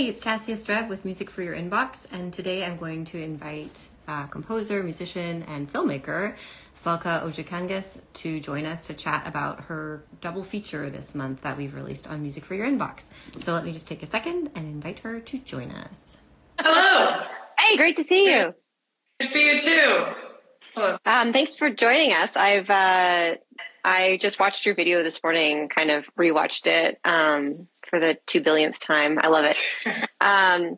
Hey, it's Cassia Strev with Music for Your Inbox, and today I'm going to invite composer, musician, and filmmaker Celka Ojakangas to join us to chat about her double feature this month that we've released on Music for Your Inbox. So let me just take a second and invite her to join us. Hello. Hey, great to see you. Good to see you too. Hello. Thanks for joining us. I just watched your video this morning, kind of rewatched it for the 2 billionth time. I love it. I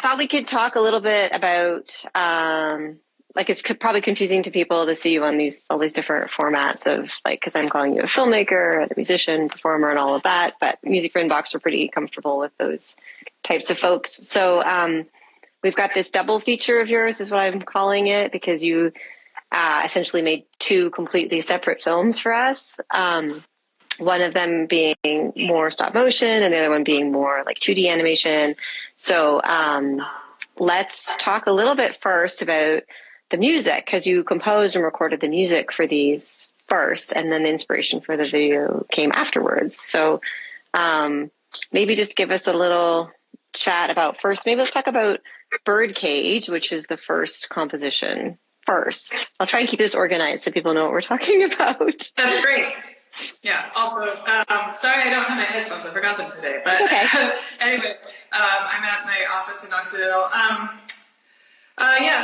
thought we could talk a little bit about, it's probably confusing to people to see you on all these different formats of because I'm calling you a filmmaker, a musician, performer, and all of that. But Music for Inbox are pretty comfortable with those types of folks. So we've got this double feature of yours, is what I'm calling it, because you essentially made 2 completely separate films for us. One of them being more stop motion and the other one being more like 2D animation. So let's talk a little bit first about the music, because you composed and recorded the music for these first, and then the inspiration for the video came afterwards. So maybe just give us a little chat about first. Maybe let's talk about Birdcage, which is the first composition first. I'll try and keep this organized so people know what we're talking about. That's great. Yeah. Also, sorry I don't have my headphones. I forgot them today. But okay. Anyway, I'm at my office in Occidental.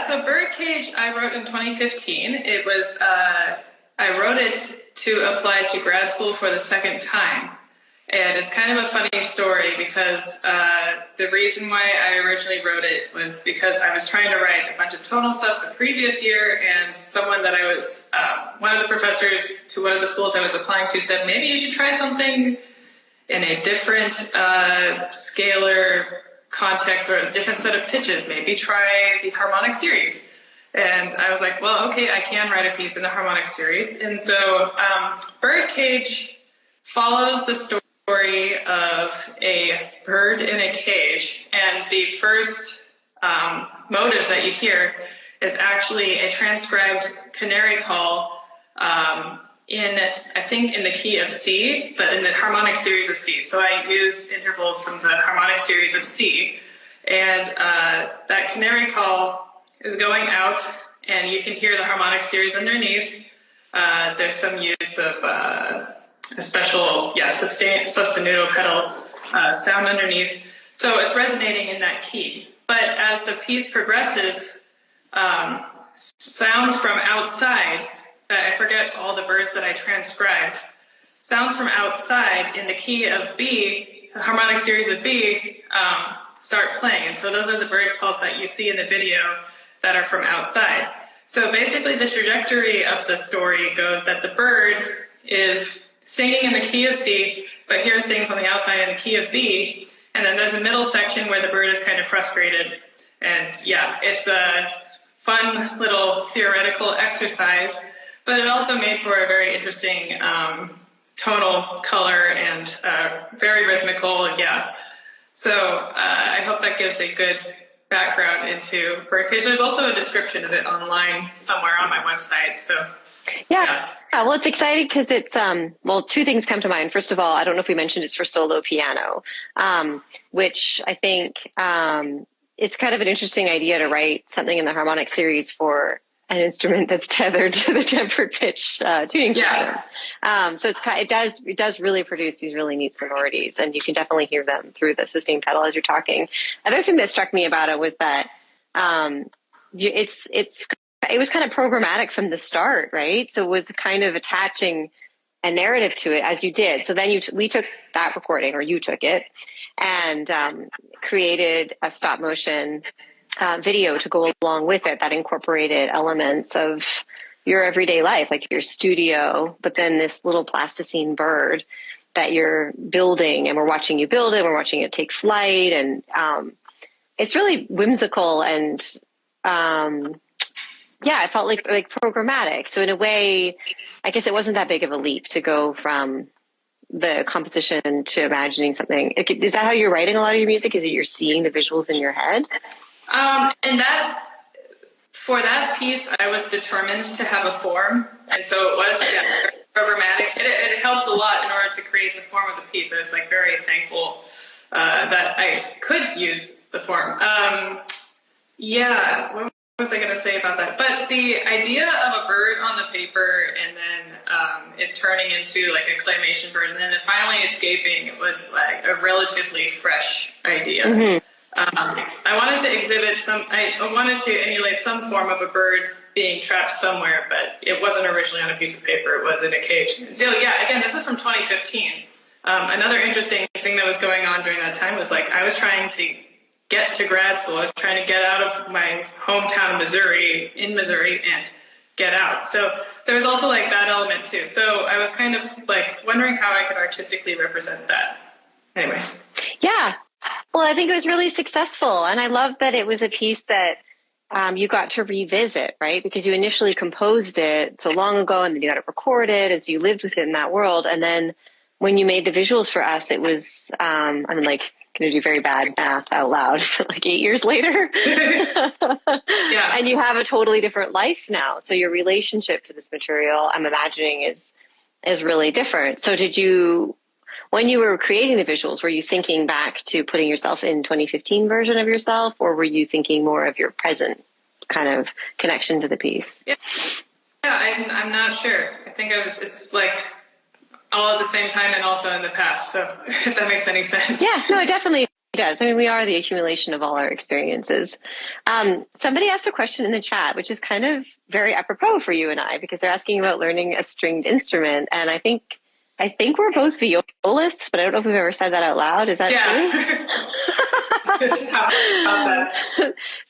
So Birdcage I wrote in 2015. It was I wrote it to apply to grad school for the second time. And it's kind of a funny story because the reason why I originally wrote it was because I was trying to write a bunch of tonal stuff the previous year, and someone that I was, one of the professors to one of the schools I was applying to said, maybe you should try something in a different scalar context or a different set of pitches. Maybe try the harmonic series. And I was like, well, okay, I can write a piece in the harmonic series. And so Birdcage follows the story of a bird in a cage, and the first motive that you hear is actually a transcribed canary call in the key of C, but in the harmonic series of C. So I use intervals from the harmonic series of C, and that canary call is going out, and you can hear the harmonic series underneath. There's some use of a special, sostenuto pedal sound underneath. So it's resonating in that key. But as the piece progresses, sounds from outside, I forget all the birds that I transcribed, sounds from outside in the key of B, the harmonic series of B, start playing. And so those are the bird calls that you see in the video that are from outside. So basically the trajectory of the story goes that the bird is singing in the key of C, but hears things on the outside in the key of B. And then there's a middle section where the bird is kind of frustrated. And yeah, it's a fun little theoretical exercise, but it also made for a very interesting tonal color and very rhythmical. Yeah. So I hope that gives a good background into Birdcage. There's also a description of it online somewhere on my website. So yeah. Well, it's exciting because it's, 2 things come to mind. First of all, I don't know if we mentioned it's for solo piano, which I think it's kind of an interesting idea to write something in the harmonic series for an instrument that's tethered to the tempered pitch tuning system. So it does really produce these really neat sonorities, and you can definitely hear them through the sustain pedal as you're talking. Another thing that struck me about it was that it was kind of programmatic from the start, right? So it was kind of attaching a narrative to it as you did. So then we took that recording, or you took it, and created a stop motion video to go along with it that incorporated elements of your everyday life, like your studio, but then this little plasticine bird that you're building, and we're watching you build it, we're watching it take flight, and it's really whimsical and it felt like programmatic. So in a way, I guess it wasn't that big of a leap to go from the composition to imagining something. Is that how you're writing a lot of your music? Is it you're seeing the visuals in your head? And for that piece, I was determined to have a form. And so it was programmatic. It helped a lot in order to create the form of the piece. I was very thankful that I could use the form. What was I going to say about that? But the idea of a bird on the paper and then it turning into like a claymation bird and then it finally escaping was like a relatively fresh idea. Mm-hmm. I wanted to emulate some form of a bird being trapped somewhere, but it wasn't originally on a piece of paper. It was in a cage. So yeah, again, this is from 2015. Another interesting thing that was going on during that time was like I was trying to get to grad school. I was trying to get out of my hometown, Missouri, and get out. So there was also like that element too. So I was kind of like wondering how I could artistically represent that. Anyway. Yeah. Well, I think it was really successful. And I love that it was a piece that you got to revisit, right? Because you initially composed it so long ago and then you got it recorded and so you lived within that world. And then when you made the visuals for us, it was, going to do very bad math out loud like 8 years later. Yeah. And you have a totally different life now. So your relationship to this material, I'm imagining, is really different. So when you were creating the visuals, were you thinking back to putting yourself in 2015 version of yourself, or were you thinking more of your present kind of connection to the piece? Yeah, I'm not sure. I think it's like all at the same time and also in the past. So if that makes any sense. Yeah, no, it definitely does. I mean, we are the accumulation of all our experiences. Somebody asked a question in the chat, which is kind of very apropos for you and I, because they're asking about learning a stringed instrument. And I think we're both violists, but I don't know if we've ever said that out loud. Is that true?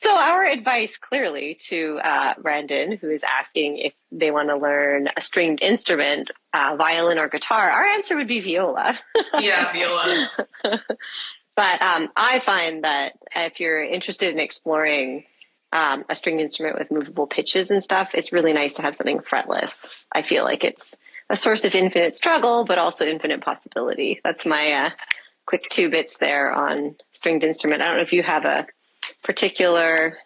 So our advice clearly to Brandon, who is asking if they want to learn a stringed instrument, violin or guitar, our answer would be viola. Yeah, viola. But I find that if you're interested in exploring a stringed instrument with movable pitches and stuff, it's really nice to have something fretless. I feel like it's a source of infinite struggle, but also infinite possibility. That's my quick 2 bits there on stringed instrument. I don't know if you have a particular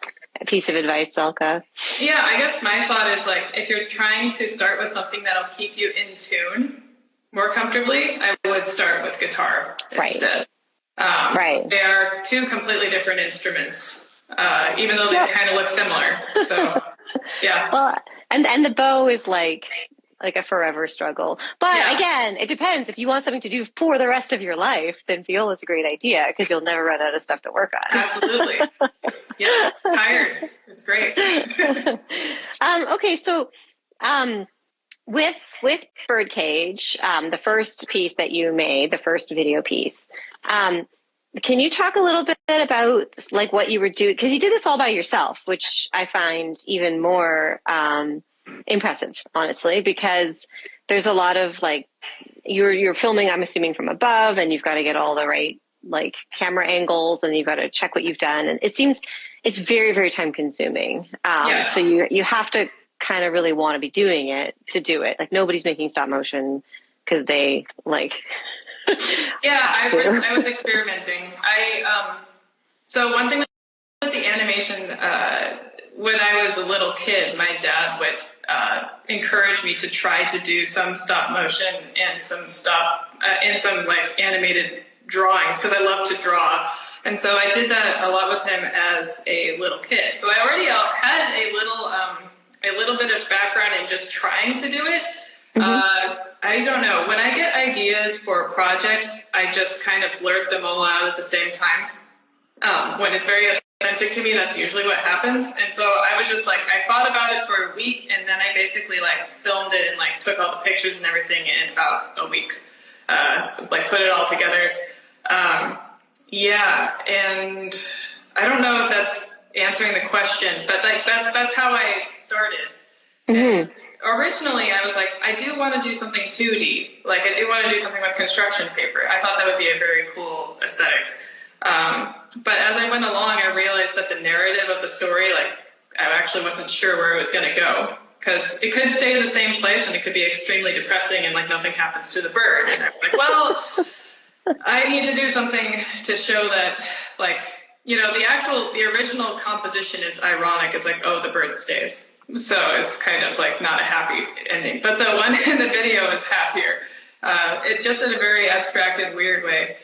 piece of advice, Celka. Yeah, I guess my thought is like, if you're trying to start with something that'll keep you in tune more comfortably, I would start with guitar instead. Right. They are 2 completely different instruments, even though they kind of look similar. So, yeah. Well, and the bow is like a forever struggle. But again, it depends. If you want something to do for the rest of your life, then viola's a great idea because you'll never run out of stuff to work on. Absolutely. Yeah, tired. It's great. Okay, so with Birdcage, the first piece that you made, the first video piece, can you talk a little bit about like what you were doing? Because you did this all by yourself, which I find even more impressive, honestly, because there's a lot of like you're filming, I'm assuming, from above, and you've got to get all the right like camera angles, and you've got to check what you've done, and it seems it's very, very time consuming. So you have to kind of really want to be doing it to do it. Like nobody's making stop motion because they like. I was experimenting. So one thing with the animation, when I was a little kid, my dad would encourage me to try to do some stop motion and some like animated drawings because I love to draw. And so I did that a lot with him as a little kid. So I already had a little bit of background in just trying to do it. Mm-hmm. I don't know. When I get ideas for projects, I just kind of blurt them all out at the same time. When it's very authentic to me, that's usually what happens. And so I was just like, I thought about it for a week, and then I basically like filmed it and like took all the pictures and everything in about a week. Like put it all together. And I don't know if that's answering the question, but like that's how I started. Mm-hmm. And originally, I was like, I do want to do something 2D. Like, I do want to do something with construction paper. I thought that would be a very cool aesthetic. But as I went along, I realized that the narrative of the story, like, I actually wasn't sure where it was going to go. Because it could stay in the same place, and it could be extremely depressing, and, like, nothing happens to the bird. And I was like, well, I need to do something to show that, like, you know, the original composition is ironic. It's like, oh, the bird stays. So it's kind of like not a happy ending. But the one in the video is happier. It just in a very abstracted, weird way.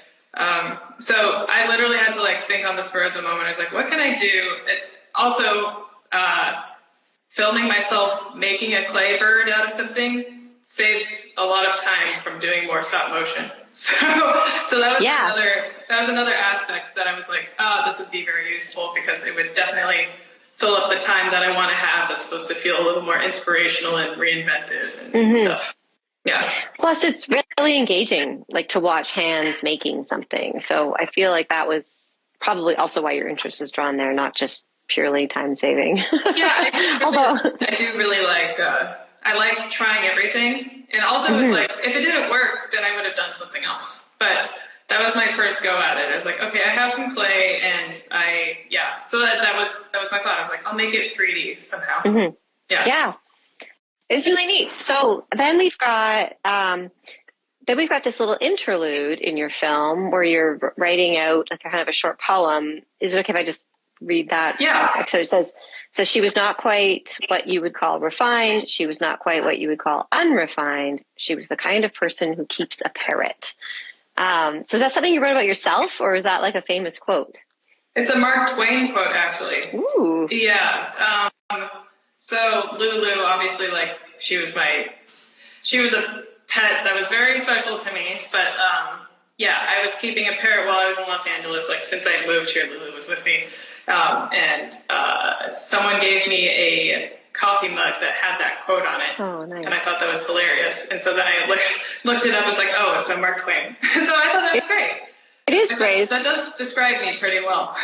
So I literally had to like think on the spur of the moment. I was like, what can I do? Also, filming myself making a clay bird out of something saves a lot of time from doing more stop motion. So that was another aspect that I was like, oh, this would be very useful because it would definitely fill up the time that I want to have that's supposed to feel a little more inspirational and reinventive and stuff. Yeah. Plus, it's really engaging, like to watch hands making something. So I feel like that was probably also why your interest was drawn there, not just purely time saving. Yeah, I do really like, I like trying everything. And also it was like, if it didn't work, then I would have done something else. But that was my first go at it. I was like, okay, I have some clay and so that was my thought. I was like, I'll make it 3D somehow. Mm-hmm. Yeah. It's really neat. So then we've got this little interlude in your film where you're writing out like a kind of a short poem. Is it okay if I just read that? Yeah. So it says she was not quite what you would call refined. She was not quite what you would call unrefined. She was the kind of person who keeps a parrot. So is that something you wrote about yourself, or is that like a famous quote? It's a Mark Twain quote, actually. Ooh. Yeah. So Lulu, obviously, like she was a pet that was very special to me. But I was keeping a parrot while I was in Los Angeles. Like since I moved here, Lulu was with me, and someone gave me a coffee mug that had that quote on it. Oh, nice. And I thought that was hilarious. And so then I looked it up. I was like, oh, it's from Mark Twain. So I thought that was great. It is great. That does describe me pretty well.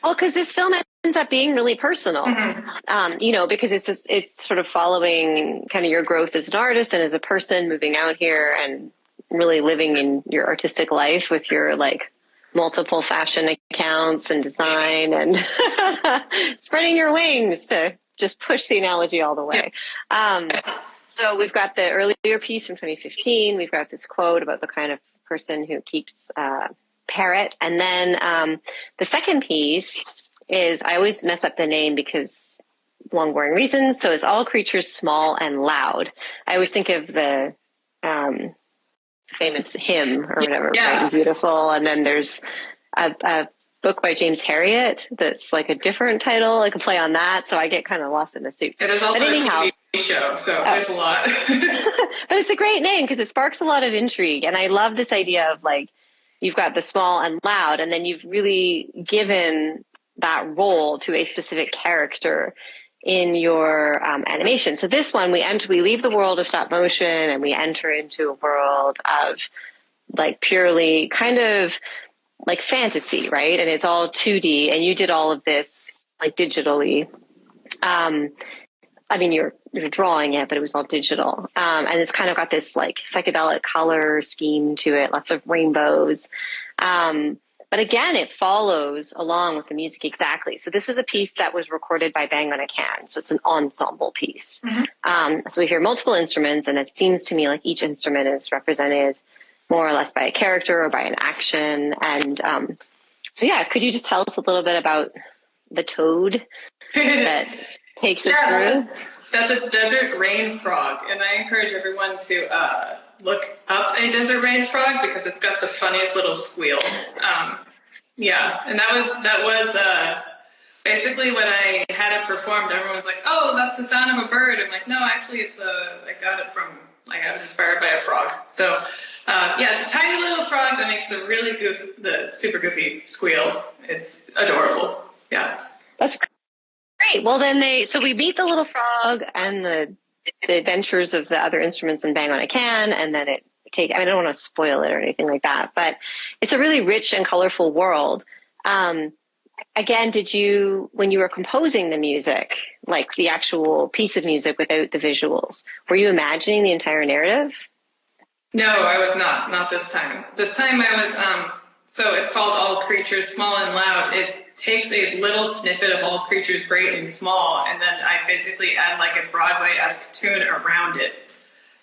Well, because this film ends up being really personal, because it's sort of following kind of your growth as an artist and as a person moving out here and really living in your artistic life with your like multiple fashion accounts and design and spreading your wings to just push the analogy all the way. So we've got the earlier piece from 2015. We've got this quote about the kind of person who keeps parrot. And then the second piece is, I always mess up the name because long, boring reasons. So it's all creatures small and loud. I always think of the famous hymn or whatever, Bright and Beautiful. And then there's a book by James Herriot that's like a different title, like a play on that. So I get kind of lost in the soup. Yeah, there's also a TV show, so there's a lot. But it's a great name because it sparks a lot of intrigue. And I love this idea of like, you've got the small and loud, and then you've really given that role to a specific character in your animation. So this one, we leave the world of stop motion and we enter into a world of like purely kind of like fantasy, right? And it's all 2D, and you did all of this like digitally. I mean, you're drawing it, but it was all digital. And it's kind of got this like psychedelic color scheme to it, lots of rainbows. But again, it follows along with the music exactly. So this was a piece that was recorded by Bang on a Can. So it's an ensemble piece. So we hear multiple instruments, and it seems to me like each instrument is represented more or less by a character or by an action. And could you just tell us a little bit about the toad that takes us through? That's a desert rain frog, and I encourage everyone to look up a desert rain frog because it's got the funniest little squeal. And that was basically when I had it performed, everyone was like, "Oh, that's the sound of a bird." I'm like, "No, actually, I was inspired by a frog." So it's a tiny little frog that makes the super goofy squeal. It's adorable. Yeah, that's great. Well, then we meet the little frog and the adventures of the other instruments in Bang on a Can, and then I don't want to spoil it or anything like that, but it's a really rich and colorful world. Again, when you were composing the music, like the actual piece of music without the visuals, were you imagining the entire narrative? No, I was not this time. This time I was, so it's called All Creatures Small and Loud. It takes a little snippet of All Creatures Great and Small, and then I basically add like a Broadway-esque tune around it.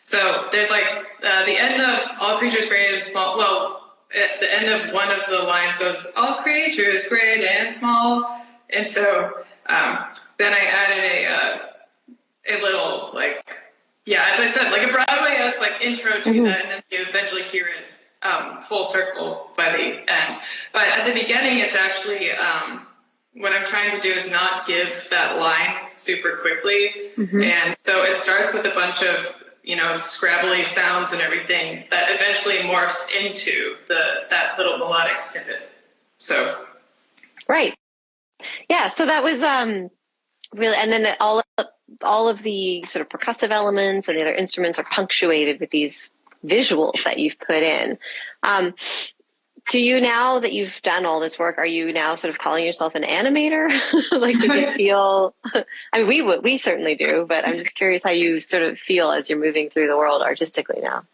So there's like, the end of All Creatures Great and Small, well, at the end of one of the lines goes, all creatures great and small. And so, then I added a little, like, as I said, like a Broadway-esque like intro to that, and then you eventually hear it full circle by the end. But at the beginning, it's actually, what I'm trying to do is not give that line super quickly. Mm-hmm. And so it starts with a bunch of, scrabbly sounds and everything that eventually morphs into that little melodic snippet. So. Right. Yeah. So that was, really, and then all of the sort of percussive elements and the other instruments are punctuated with these visuals that you've put in. Do you, now that you've done all this work, are you now sort of calling yourself an animator? Like, does it feel, I mean, we certainly do, but I'm just curious how you sort of feel as you're moving through the world artistically now.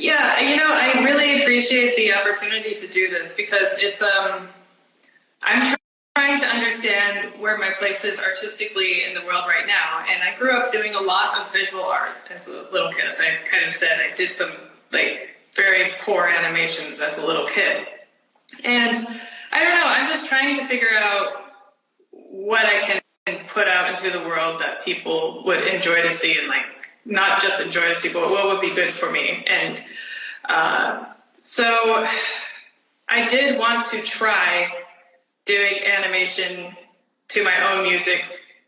Yeah, I really appreciate the opportunity to do this because it's, I'm trying to understand where my place is artistically in the world right now. And I grew up doing a lot of visual art as a little kid. As I kind of said, I did some very poor animations as a little kid. And I don't know, I'm just trying to figure out what I can put out into the world that people would enjoy to see, and not just enjoy to see, but what would be good for me. And so I did want to try doing animation to my own music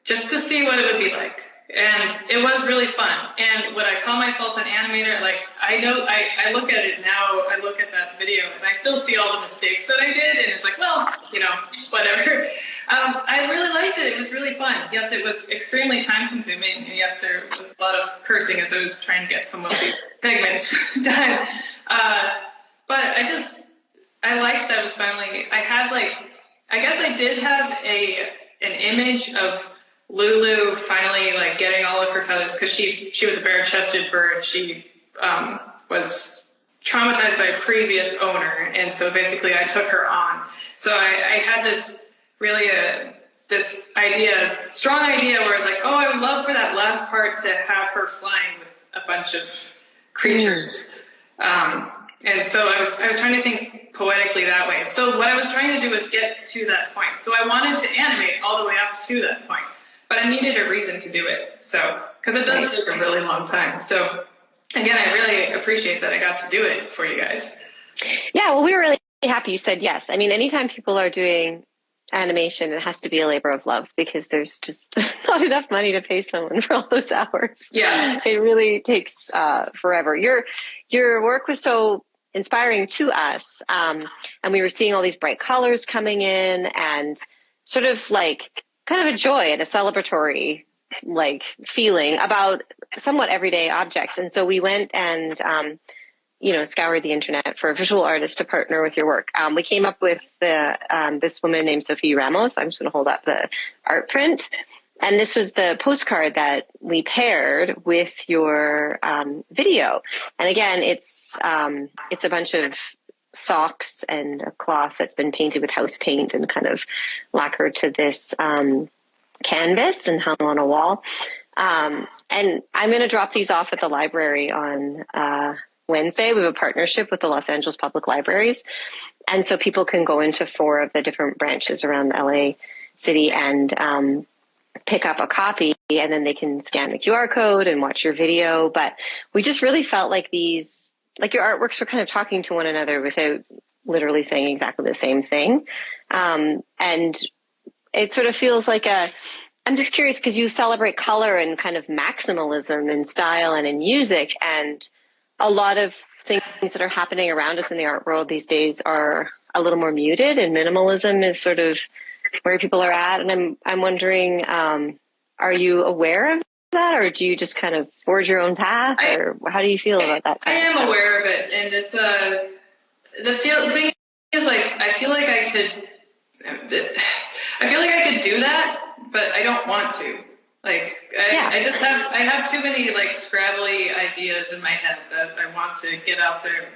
just to see what it would be like. And it was really fun. And would I call myself an animator? I look at it now, I look at that video, and I still see all the mistakes that I did, and it's whatever. I really liked it. It was really fun. Yes, it was extremely time consuming, and yes, there was a lot of cursing as I was trying to get some of the segments done. But I liked that it was finally, I guess I did have an image of Lulu finally getting all of her feathers, because she was a bare-chested bird. She was traumatized by a previous owner, and so basically I took her on. So I had this really this strong idea where I was like, oh, I would love for that last part to have her flying with a bunch of creatures. And so I was trying to think poetically that way. So what I was trying to do was get to that point. So I wanted to animate all the way up to that point, but I needed a reason to do it. So, because it does take a really long time. So again, I really appreciate that I got to do it for you guys. Yeah, well, we were really happy you said yes. I mean, anytime people are doing animation, it has to be a labor of love, because there's just not enough money to pay someone for all those hours. Yeah. It really takes forever. Your work was so inspiring to us, and we were seeing all these bright colors coming in, and sort of kind of a joy and a celebratory feeling about somewhat everyday objects. And so we went and scoured the internet for a visual artist to partner with your work. We came up with this woman named Sophie Ramos. I'm just going to hold up the art print. And this was the postcard that we paired with your video. And again, it's a bunch of socks and a cloth that's been painted with house paint and kind of lacquered to this canvas and hung on a wall. And I'm going to drop these off at the library on Wednesday. We have a partnership with the Los Angeles Public Libraries. And so people can go into 4 of the different branches around LA City and pick up a copy, and then they can scan the QR code and watch your video. But we just really felt like your artworks were kind of talking to one another without literally saying exactly the same thing. And it sort of feels like I'm just curious, because you celebrate color and kind of maximalism in style and in music, and a lot of things that are happening around us in the art world these days are a little more muted, and minimalism is sort of where people are at. And I'm wondering, are you aware of that, or do you just kind of forge your own path, or how do you feel about that? I am aware of it, and it's the thing is, I feel like I could do that, but I don't want to. I have too many scrabbly ideas in my head that I want to get out there,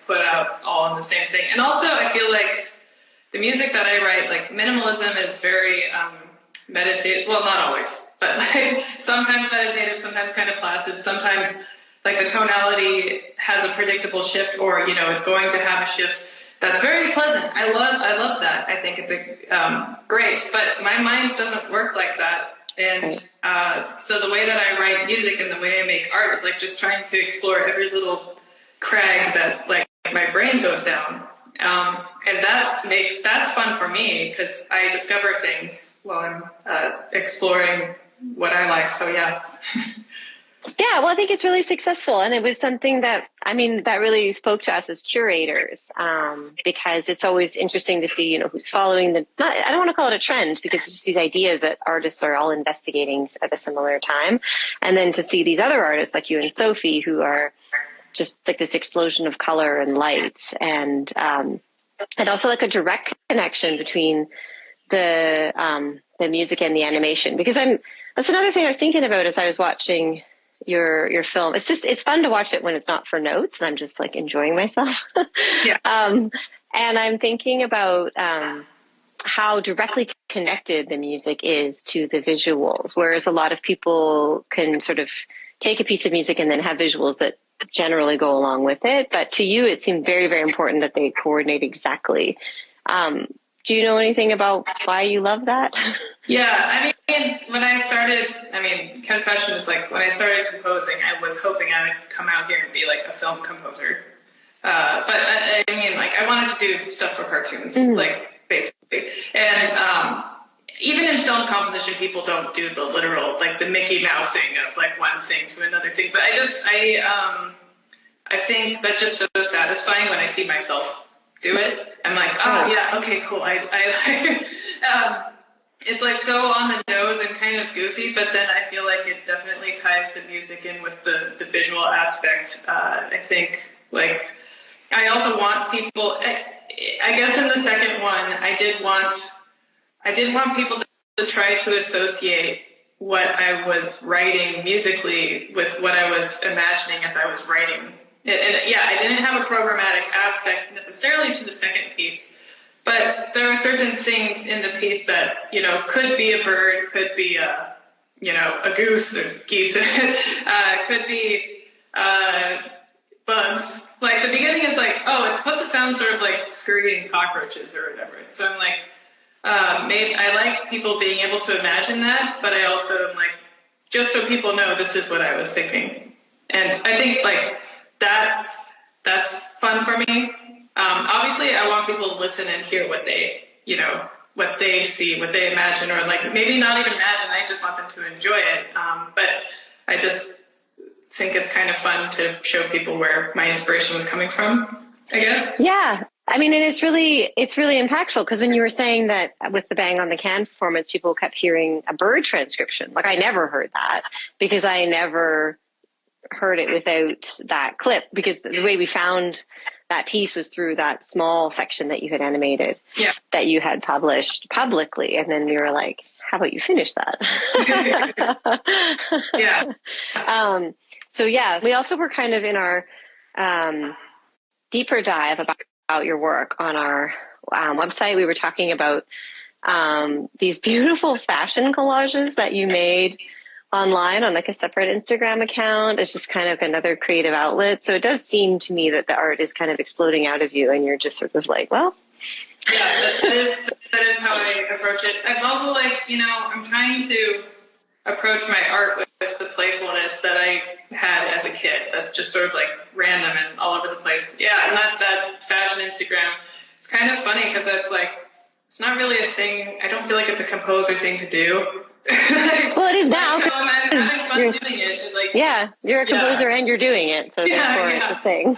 put out all in the same thing. And also I feel like the music that I write, minimalism is very meditative. Well, not always, but sometimes meditative, sometimes kind of placid, sometimes the tonality has a predictable shift, or it's going to have a shift that's very pleasant. I love that. I think it's great, but my mind doesn't work like that. And so the way that I write music and the way I make art is just trying to explore every little crag that my brain goes down. And that's fun for me because I discover things while I'm exploring what I like. So yeah. Yeah, well, I think it's really successful. And it was something that, that really spoke to us as curators, because it's always interesting to see, who's following I don't want to call it a trend because it's just these ideas that artists are all investigating at a similar time. And then to see these other artists like you and Sophie who are just like this explosion of color and light and also like a direct connection between the music and the animation, because that's another thing I was thinking about as I was watching your film. It's fun to watch it when it's not for notes and I'm just like enjoying myself. Yeah. And I'm thinking about how directly connected the music is to the visuals, whereas a lot of people can sort of take a piece of music and then have visuals that generally go along with it. But to you, it seemed very, very important that they coordinate exactly. Do you know anything about why you love that? Yeah, when I started, confession is like when I started composing, I was hoping I would come out here and be like a film composer. But I wanted to do stuff for cartoons, basically. And even in film composition, people don't do the literal, like the Mickey Mousing of like one thing to another thing. But I think that's just so satisfying when I see myself do it. I'm like, oh yeah, okay, cool. It's like so on the nose and kind of goofy, but then I feel like it definitely ties the music in with the visual aspect. I think like I also want people. I guess in the second one, I did want people to try to associate what I was writing musically with what I was imagining as I was writing. And yeah, I didn't have a programmatic aspect necessarily to the second piece, but there are certain things in the piece that, could be a bird, could be a goose, there's geese, could be bugs. Like the beginning is like, oh, it's supposed to sound sort of like scurrying cockroaches or whatever. So I'm like, I like people being able to imagine that, but I also am like, just so people know this is what I was thinking. And I think like that's fun for me. Obviously I want people to listen and hear what they see, what they imagine, or like maybe not even imagine, I just want them to enjoy it. But I just think it's kind of fun to show people where my inspiration was coming from, I guess. Yeah. And it's really impactful because when you were saying that with the Bang on the Can performance, people kept hearing a bird transcription. Like I never heard that because I never heard it without that clip, because the way we found that piece was through that small section that you had animated, that you had published publicly. And then we were like, how about you finish that? Yeah. So yeah, we also were kind of in our deeper dive about your work on our website. We were talking about these beautiful fashion collages that you made online on like a separate Instagram account. It's just kind of another creative outlet. So it does seem to me that the art is kind of exploding out of you and you're just sort of like, well. Yeah, that is how I approach it. I'm also like, I'm trying to approach my art with the playfulness that I had as a kid. That's just sort of like random and all over the place. Yeah, and that fashion Instagram, it's kind of funny because that's like, it's not really a thing. I don't feel like it's a composer thing to do. Well, it is now. I'm having fun doing it. Like, yeah, you're a composer and you're doing it, so therefore it's a thing.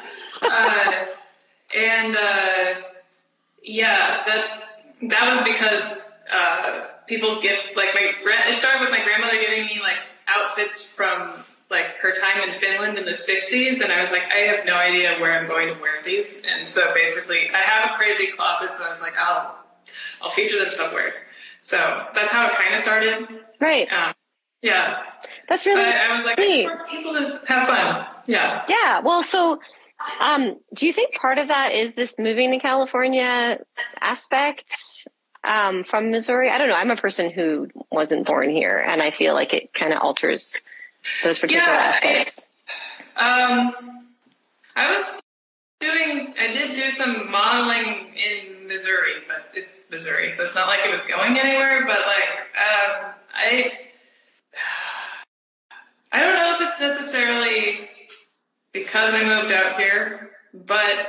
That was because people gift, like it started with my grandmother giving me like outfits from like her time in Finland in the 60s, and I was like, I have no idea where I'm going to wear these, and so basically I have a crazy closet, so I was like, I'll feature them somewhere. So that's how it kind of started. Right. Yeah. That's really but I was like, neat. I just want people to have fun. Yeah. Yeah. Well, so do you think part of that is this moving to California aspect from Missouri? I don't know. I'm a person who wasn't born here, and I feel like it kind of alters those particular aspects. I did do some modeling in Missouri, but it's Missouri, so it's not like it was going anywhere, but like, I don't know if it's necessarily because I moved out here, but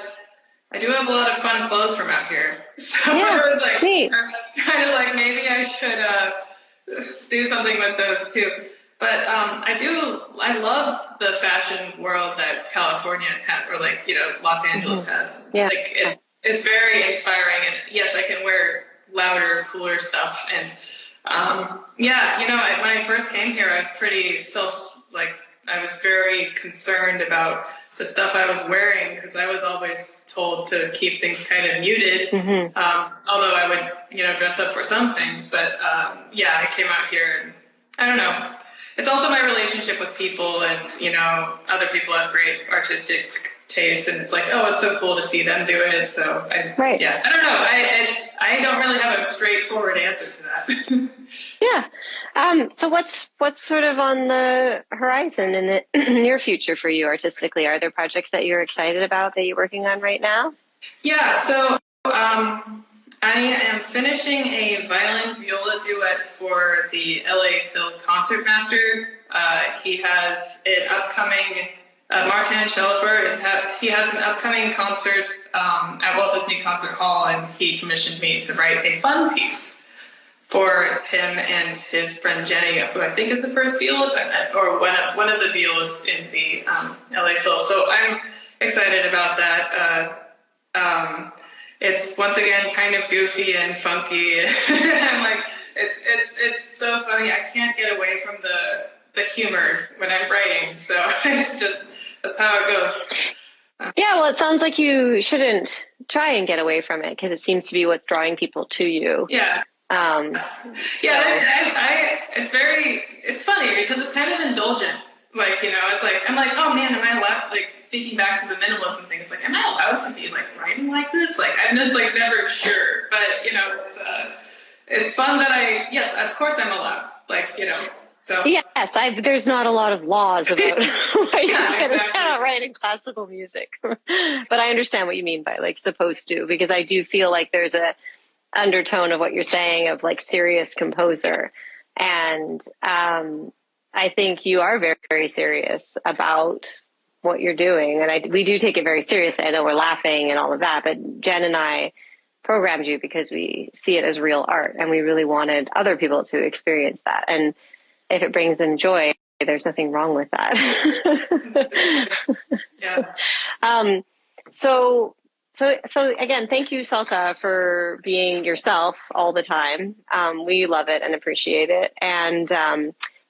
I do have a lot of fun clothes from out here. So Yeah, I was like, neat. I was kind of like, maybe I should do something with those too. But I love the fashion world that California has, or like, Los Angeles has. Yeah. Like it's very inspiring, and yes, I can wear louder, cooler stuff. And when I first came here, I was pretty I was very concerned about the stuff I was wearing, because I was always told to keep things kind of muted. Although I would, dress up for some things. But I came out here, and I don't know. It's also my relationship with people, and, other people have great artistic taste, and it's like, oh, it's so cool to see them do it. So I don't know. I don't really have a straightforward answer to that. Yeah. So what's sort of on the horizon in the near future for you artistically? Are there projects that you're excited about that you're working on right now? Yeah. So, I am finishing a violin viola duet for the LA Phil Concertmaster. He has an upcoming, Martin Schelfer he has an upcoming concert at Walt Disney Concert Hall, and he commissioned me to write a fun piece for him and his friend Jenny, who I think is the first violist, or one of the violists in the LA Phil. So I'm excited about that. It's once again kind of goofy and funky. I'm like, it's so funny. I can't get away from the humor when I'm writing. So that's how it goes. Yeah, well, it sounds like you shouldn't try and get away from it, because it seems to be what's drawing people to you. Yeah. It's funny because it's kind of indulgent. Like, it's like, I'm like, oh man, am I allowed, like, speaking back to the minimalism thing, it's like, am I allowed to be, like, writing like this? Like, I'm just, like, never sure. But, it's fun that yes, of course I'm allowed. Like, so. Yes, there's not a lot of laws about why exactly. cannot write in classical music. But I understand what you mean by, like, supposed to, because I do feel like there's a undertone of what you're saying of, like, serious composer. And I think you are very, very serious about what you're doing. And we do take it very seriously. I know we're laughing and all of that, but Jen and I programmed you because we see it as real art, and we really wanted other people to experience that. And if it brings them joy, there's nothing wrong with that. Yeah. So again, thank you, Celka, for being yourself all the time. We love it and appreciate it. And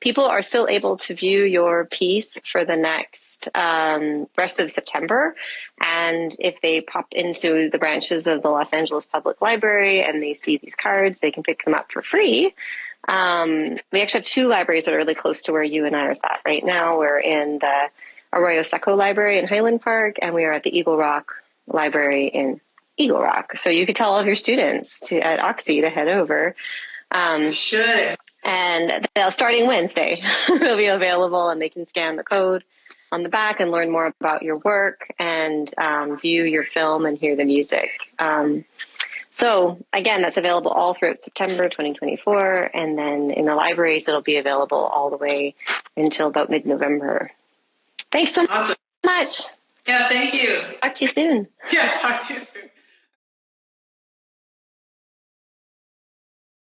people are still able to view your piece for the next rest of September. And if they pop into the branches of the Los Angeles Public Library and they see these cards, they can pick them up for free. We actually have two libraries that are really close to where you and I are at right now. We're in the Arroyo Seco Library in Highland Park, and we are at the Eagle Rock Library in Eagle Rock. So you could tell all of your students at Oxy to head over. Should. And starting Wednesday, they'll be available, and they can scan the code on the back and learn more about your work and view your film and hear the music. So again, that's available all throughout September 2024. And then in the libraries, it'll be available all the way until about mid-November. Thanks so much. Yeah, thank you. Talk to you soon. Yeah, talk to you soon.